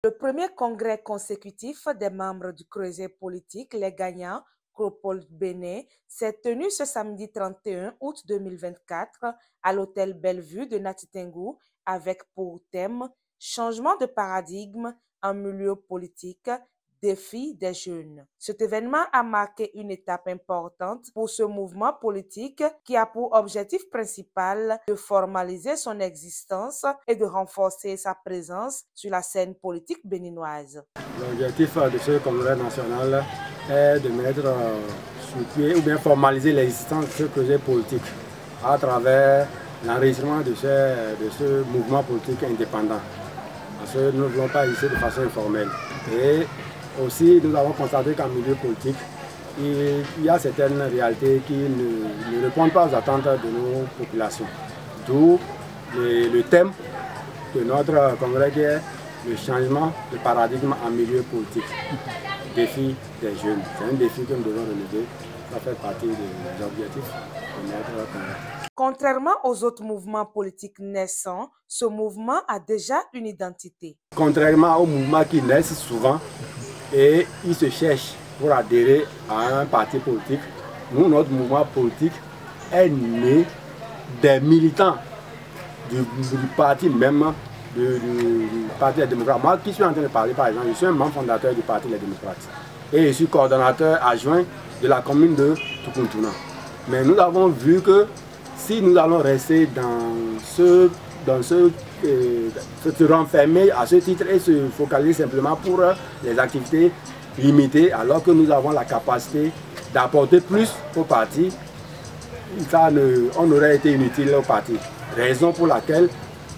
Le premier congrès consécutif des membres du Creuset politique, les gagnants, Cropole Bénin, s'est tenu ce samedi 31 août 2024 à l'hôtel Bellevue de Natitingou avec pour thème Changement de paradigme en milieu politique, défi des jeunes. Cet événement a marqué une étape importante pour ce mouvement politique qui a pour objectif principal de formaliser son existence et de renforcer sa présence sur la scène politique béninoise. L'objectif de ce congrès national est de mettre sur pied ou bien formaliser l'existence de ce projet politique à travers l'enregistrement de ce mouvement politique indépendant. Parce que nous ne voulons pas ici de façon informelle. Et aussi, nous avons constaté qu'en milieu politique, il y a certaines réalités qui ne répondent pas aux attentes de nos populations. D'où le thème de notre congrès qui est le changement de paradigme en milieu politique. Défi des jeunes. C'est un défi que nous devons relever. Ça fait partie des objectifs de notre congrès. Contrairement aux autres mouvements politiques naissants, ce mouvement a déjà une identité. Contrairement aux mouvements qui naissent souvent et ils se cherchent pour adhérer à un parti politique, nous, notre mouvement politique est né des militants du parti même, du Parti des démocrates. Moi qui suis en train de parler, par exemple, je suis un membre fondateur du Parti des démocrates et je suis coordonnateur adjoint de la commune de Tukuntuna. Mais nous avons vu que si nous allons rester se renfermer à ce titre et se focaliser simplement pour les activités limitées, alors que nous avons la capacité d'apporter plus au parti, on aurait été inutile au parti. Raison pour laquelle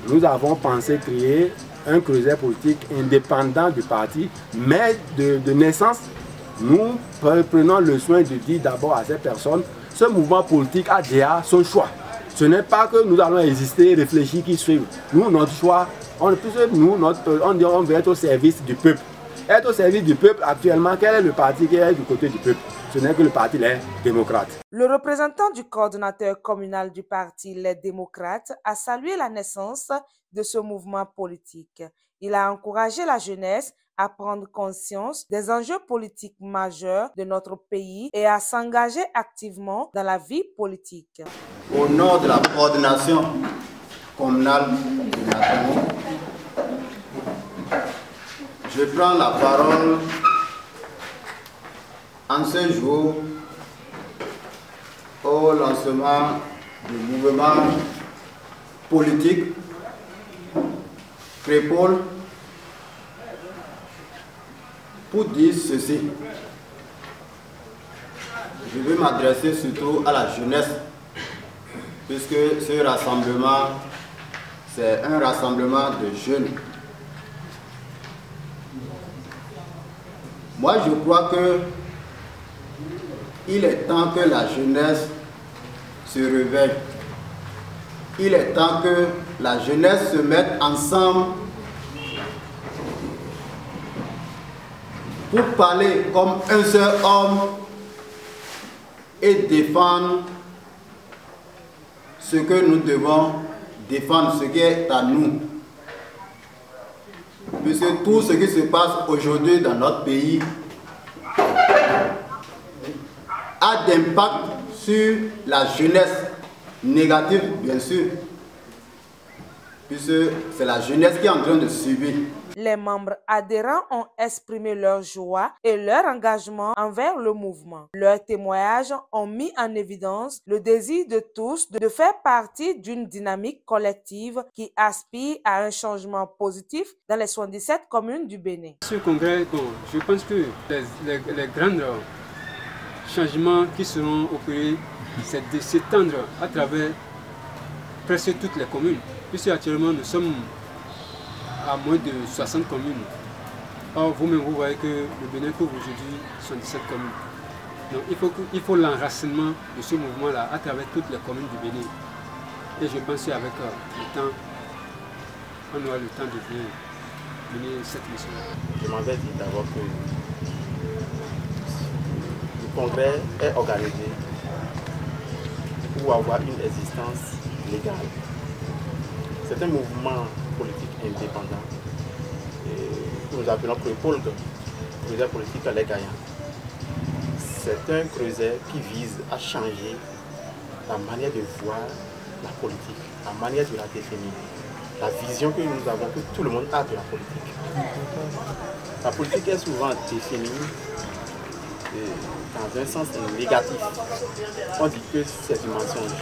nous avons pensé créer un creuset politique indépendant du parti, mais de naissance, nous prenons le soin de dire d'abord à ces personnes, ce mouvement politique a déjà son choix. Ce n'est pas que nous allons exister, réfléchir, qui suivent. Nous, notre choix, on veut être au service du peuple. Être au service du peuple, actuellement, quel est le parti qui est du côté du peuple? Ce n'est que le parti Les Démocrates. Le représentant du coordonnateur communal du parti Les Démocrates a salué la naissance de ce mouvement politique. Il a encouragé la jeunesse à prendre conscience des enjeux politiques majeurs de notre pays et à s'engager activement dans la vie politique. Au nom de la coordination communale de Natitingou, je prends la parole en ce jour au lancement du mouvement politique Crépole pour dire ceci. Je veux m'adresser surtout à la jeunesse, puisque ce rassemblement, c'est un rassemblement de jeunes. Moi, je crois que il est temps que la jeunesse se réveille. Il est temps que la jeunesse se mette ensemble pour parler comme un seul homme et défendre ce que nous devons défendre, ce qui est à nous. Puisque tout ce qui se passe aujourd'hui dans notre pays a d'impact sur la jeunesse, négative bien sûr, puisque c'est la jeunesse qui est en train de subir. Les membres adhérents ont exprimé leur joie et leur engagement envers le mouvement. Leurs témoignages ont mis en évidence le désir de tous de faire partie d'une dynamique collective qui aspire à un changement positif dans les 77 communes du Bénin. Ce congrès, je pense que les grands changements qui seront opérés, c'est de s'étendre à travers presque toutes les communes. Puisque actuellement nous sommes à moins de 60 communes. Or, vous-même, vous voyez que le Bénin couvre aujourd'hui 77 communes. Donc, il faut l'enracinement de ce mouvement-là à travers toutes les communes du Bénin. Et je pense qu'avec le temps, on aura le temps de mener cette mission-là. Je m'avais dit d'abord que le congrès est organisé pour avoir une existence légale. C'est un mouvement politique indépendant que nous appelons Créopole, creuset politique Les Gagnants. C'est un creuset qui vise à changer la manière de voir la politique, la manière de la définir, la vision que nous avons, que tout le monde a de la politique. La politique est souvent définie dans un sens négatif. On dit que c'est du mensonge.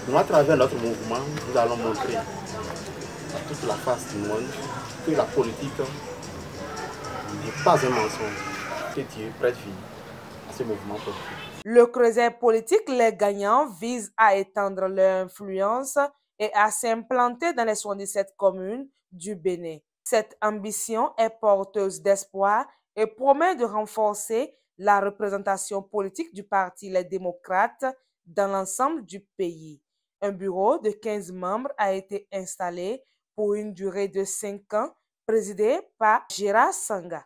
Nous, à travers notre mouvement, nous allons montrer à toute la face du monde que la politique n'est pas un mensonge, que Dieu prête vie à ce mouvement politique. Le creuset politique Les Gagnants vise à étendre leur influence et à s'implanter dans les 77 communes du Bénin. Cette ambition est porteuse d'espoir et promet de renforcer la représentation politique du Parti Les Démocrates dans l'ensemble du pays. Un bureau de 15 membres a été installé pour une durée de 5 ans, présidé par Gérard Sanga.